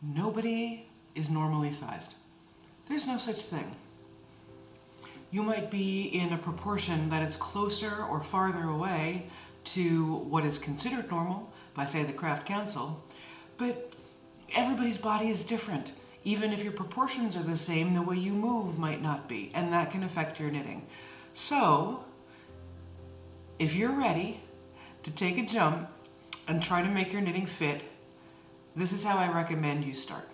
Nobody is normally sized. There's no such thing. You might be in a proportion that is closer or farther away to what is considered normal by, say, the Craft Council, but everybody's body is different. Even if your proportions are the same, the way you move might not be, and that can affect your knitting. So, if you're ready to take a jump and try to make your knitting fit, this is how I recommend you start.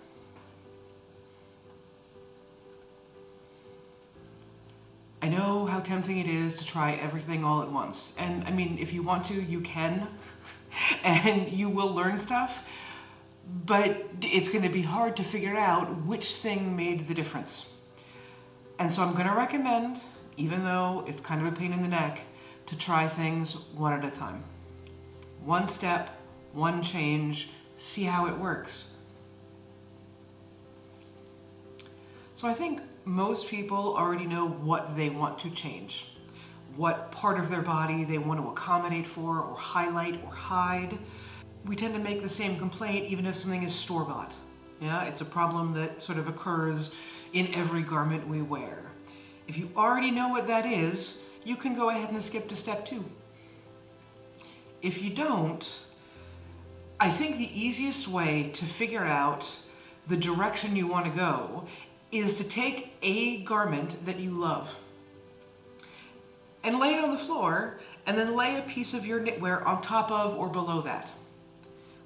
I know how tempting it is to try everything all at once. And I mean, if you want to, you can, and you will learn stuff, but it's going to be hard to figure out which thing made the difference. And so I'm going to recommend, even though it's kind of a pain in the neck, to try things one at a time. One step, one change, see how it works. So I think most people already know what they want to change, what part of their body they want to accommodate for or highlight or hide. We tend to make the same complaint even if something is store-bought. Yeah, it's a problem that sort of occurs in every garment we wear. If you already know what that is, you can go ahead and skip to step 2. If you don't, I think the easiest way to figure out the direction you want to go is to take a garment that you love and lay it on the floor, and then lay a piece of your knitwear on top of or below that,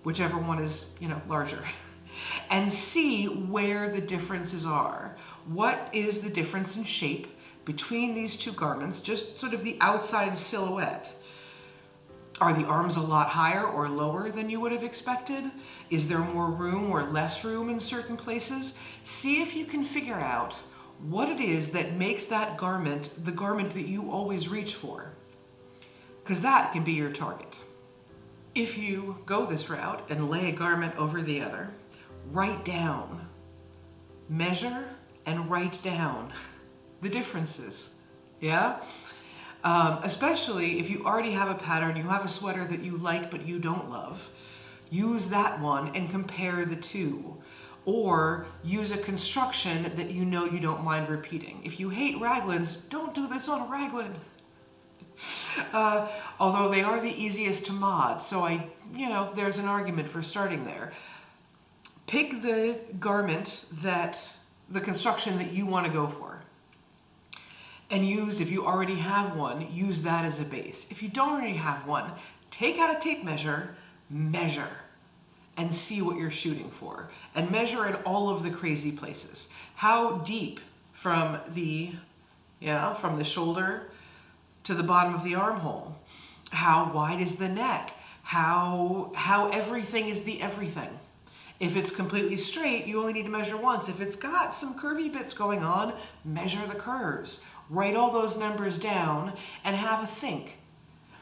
whichever one is, larger, and see where the differences are. What is the difference in shape between these two garments, just sort of the outside silhouette? Are the arms a lot higher or lower than you would have expected? Is there more room or less room in certain places? See if you can figure out what it is that makes that garment the garment that you always reach for, because that can be your target. If you go this route and lay a garment over the other, write down, measure and write down the differences, yeah? Especially if you already have a pattern, you have a sweater that you like but you don't love, use that one and compare the two. Or use a construction that you know you don't mind repeating. If you hate raglans, don't do this on a raglan. Although they are the easiest to mod, so there's an argument for starting there. Pick the garment the construction that you want to go for. And use, if you already have one, use that as a base. If you don't already have one, take out a tape measure, measure, and see what you're shooting for. And measure at all of the crazy places. How deep from the shoulder to the bottom of the armhole? How wide is the neck? How everything is the everything. If it's completely straight, you only need to measure once. If it's got some curvy bits going on, measure the curves. Write all those numbers down and have a think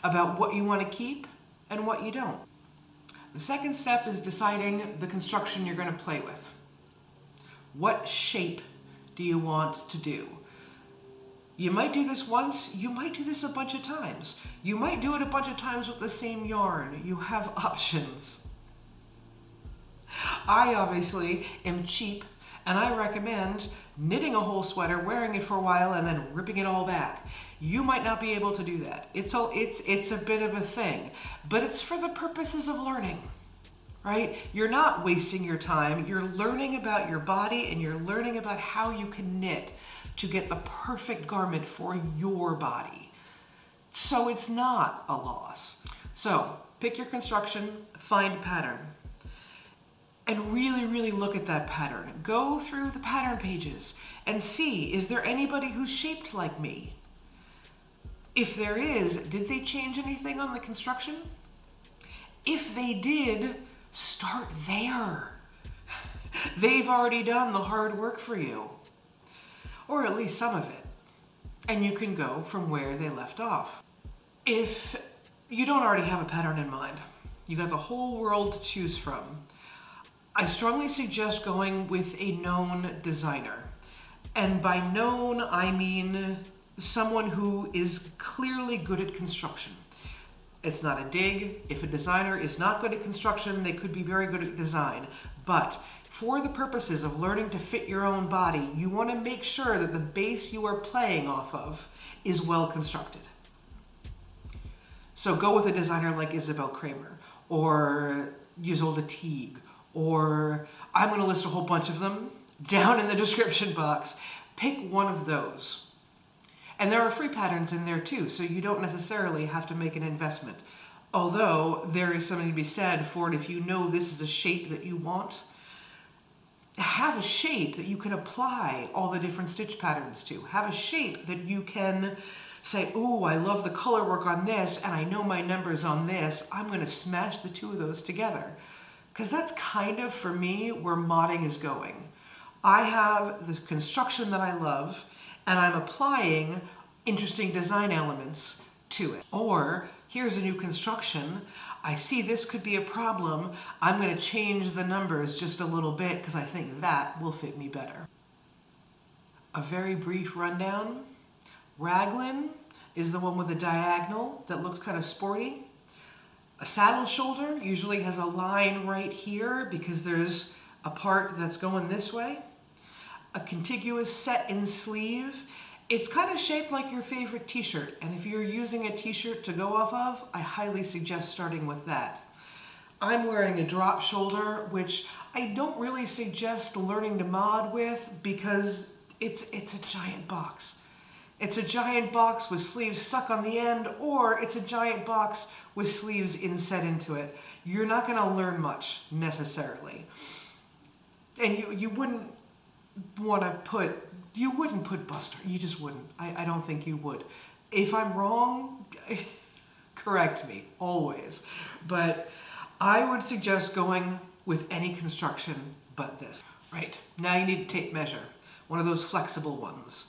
about what you want to keep and what you don't. The second step is deciding the construction you're going to play with. What shape do you want to do? You might do this once, you might do this a bunch of times. You might do it a bunch of times with the same yarn. You have options. I obviously am cheap, and I recommend knitting a whole sweater, wearing it for a while, and then ripping it all back. You might not be able to do that. It's a bit of a thing, but it's for the purposes of learning, right? You're not wasting your time. You're learning about your body, and you're learning about how you can knit to get the perfect garment for your body. So it's not a loss. So pick your construction, find a pattern, and really, really look at that pattern. Go through the pattern pages and see, is there anybody who's shaped like me? If there is, did they change anything on the construction? If they did, start there. They've already done the hard work for you, or at least some of it, and you can go from where they left off. If you don't already have a pattern in mind, you got the whole world to choose from, I strongly suggest going with a known designer. And by known, I mean someone who is clearly good at construction. It's not a dig. If a designer is not good at construction, they could be very good at design. But for the purposes of learning to fit your own body, you want to make sure that the base you are playing off of is well constructed. So go with a designer like Isabel Kraemer or Ysolda Teague, or I'm going to list a whole bunch of them down in the description box. Pick one of those. And there are free patterns in there too, so you don't necessarily have to make an investment. Although there is something to be said for it if you know this is a shape that you want. Have a shape that you can apply all the different stitch patterns to. Have a shape that you can say, oh, I love the color work on this, and I know my numbers on this. I'm going to smash the two of those together. Because that's kind of, for me, where modding is going. I have the construction that I love, and I'm applying interesting design elements to it. Or, here's a new construction. I see this could be a problem. I'm going to change the numbers just a little bit because I think that will fit me better. A very brief rundown. Raglan is the one with a diagonal that looks kind of sporty. A saddle shoulder usually has a line right here because there's a part that's going this way. A contiguous set-in sleeve. It's kind of shaped like your favorite t-shirt, and if you're using a t-shirt to go off of, I highly suggest starting with that. I'm wearing a drop shoulder, which I don't really suggest learning to mod with because it's a giant box. It's a giant box with sleeves stuck on the end, or it's a giant box with sleeves inset into it. You're not going to learn much, necessarily. And you wouldn't want to put, you wouldn't put bust, you just wouldn't. I don't think you would. If I'm wrong, correct me, always. But I would suggest going with any construction but this. Right, now you need to tape measure, one of those flexible ones.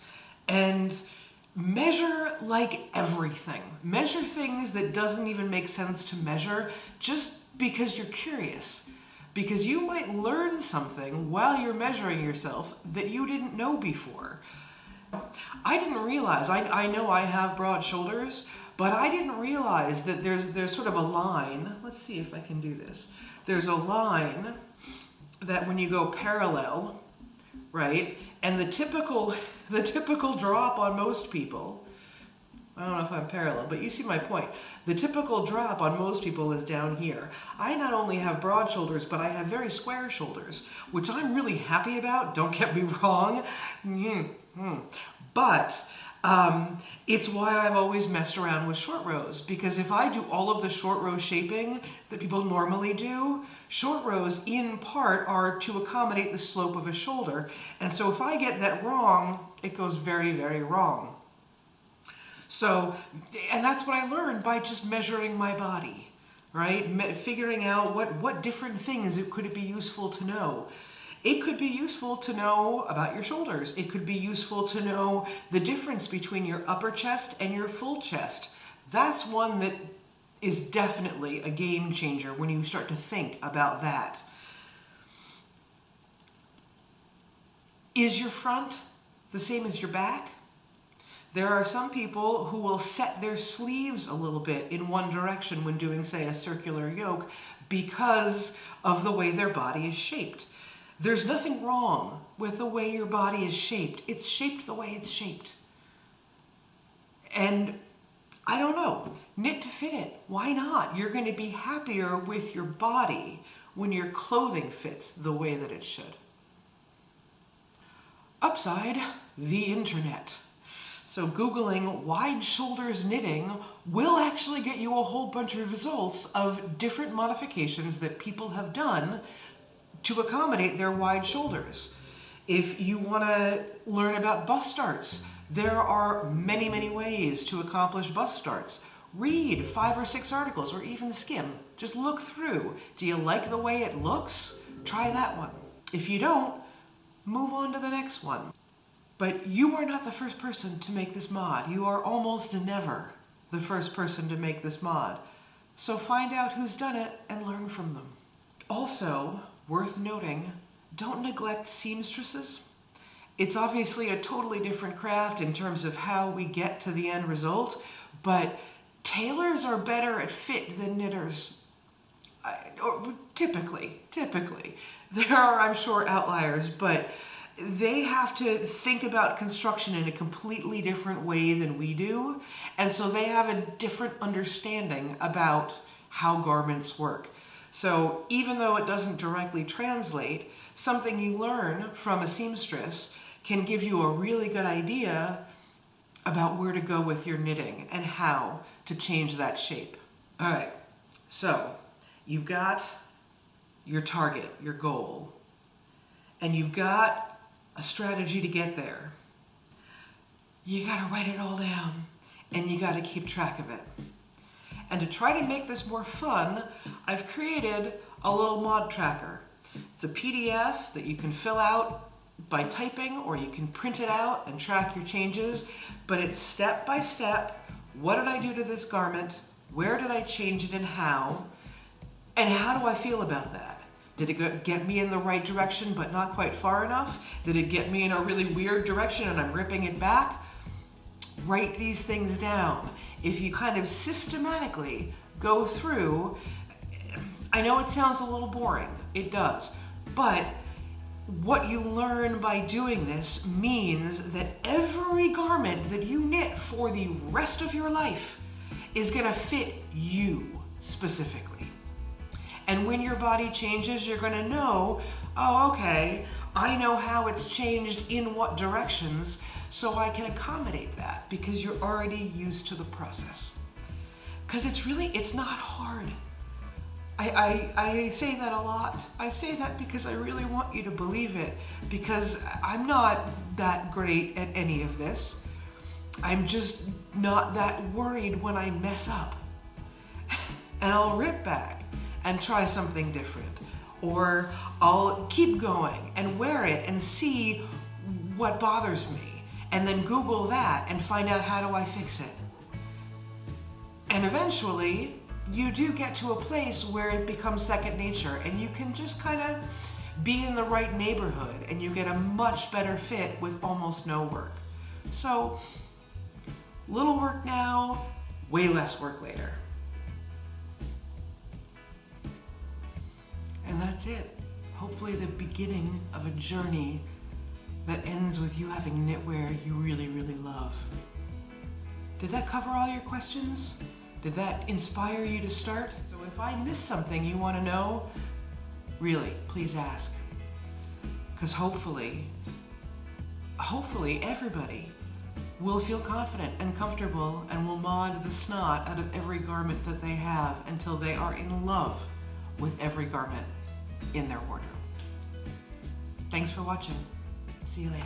And measure like everything. Measure things that doesn't even make sense to measure just because you're curious. Because you might learn something while you're measuring yourself that you didn't know before. I didn't realize, I know I have broad shoulders, but I didn't realize that there's sort of a line. Let's see if I can do this. There's a line that when you go parallel, right? And the typical drop on most people, I don't know if I'm parallel, but you see my point. The typical drop on most people is down here. I not only have broad shoulders, but I have very square shoulders, which I'm really happy about, don't get me wrong. But it's why I've always messed around with short rows, because if I do all of the short row shaping that people normally do, short rows in part are to accommodate the slope of a shoulder. And so if I get that wrong, it goes very, very wrong. So, and that's what I learned by just measuring my body, right? Figuring out what different things could it be useful to know. It could be useful to know about your shoulders. It could be useful to know the difference between your upper chest and your full chest. That's one that is definitely a game changer when you start to think about that. Is your front the same as your back? There are some people who will set their sleeves a little bit in one direction when doing, say, a circular yoke because of the way their body is shaped. There's nothing wrong with the way your body is shaped. It's shaped the way it's shaped. And I don't know, knit to fit it. Why not? You're going to be happier with your body when your clothing fits the way that it should. Upside, the internet. So Googling wide shoulders knitting will actually get you a whole bunch of results of different modifications that people have done to accommodate their wide shoulders. If you want to learn about bust starts, there are many, many ways to accomplish bust starts. Read 5 or 6 articles or even skim. Just look through. Do you like the way it looks? Try that one. If you don't, move on to the next one. But you are not the first person to make this mod. You are almost never the first person to make this mod. So find out who's done it and learn from them. Also, worth noting, don't neglect seamstresses. It's obviously a totally different craft in terms of how we get to the end result, but tailors are better at fit than knitters. Typically. There are, I'm sure, outliers, but they have to think about construction in a completely different way than we do. And so they have a different understanding about how garments work. So even though it doesn't directly translate, something you learn from a seamstress can give you a really good idea about where to go with your knitting and how to change that shape. All right, so you've got your target, your goal, and you've got a strategy to get there. You gotta write it all down and you gotta keep track of it. And to try to make this more fun, I've created a little mod tracker. It's a PDF that you can fill out by typing, or you can print it out and track your changes, but it's step by step. What did I do to this garment? Where did I change it and how? And how do I feel about that? Did it get me in the right direction but not quite far enough? Did it get me in a really weird direction and I'm ripping it back? Write these things down. If you kind of systematically go through, I know it sounds a little boring, it does, but what you learn by doing this means that every garment that you knit for the rest of your life is gonna fit you specifically. And when your body changes, you're gonna know, oh, okay, I know how it's changed in what directions, so I can accommodate that because you're already used to the process. Because it's not hard. I say that a lot. I say that because I really want you to believe it, because I'm not that great at any of this. I'm just not that worried when I mess up. And I'll rip back and try something different. Or I'll keep going and wear it and see what bothers me. And then Google that and find out how do I fix it. And eventually, you do get to a place where it becomes second nature and you can just kind of be in the right neighborhood and you get a much better fit with almost no work. So, little work now, way less work later. And that's it. Hopefully the beginning of a journey that ends with you having knitwear you really, really love. Did that cover all your questions? Did that inspire you to start? So if I missed something you want to know, really, please ask. Because hopefully everybody will feel confident and comfortable and will mod the snot out of every garment that they have until they are in love with every garment in their wardrobe. Thanks for watching. See you later.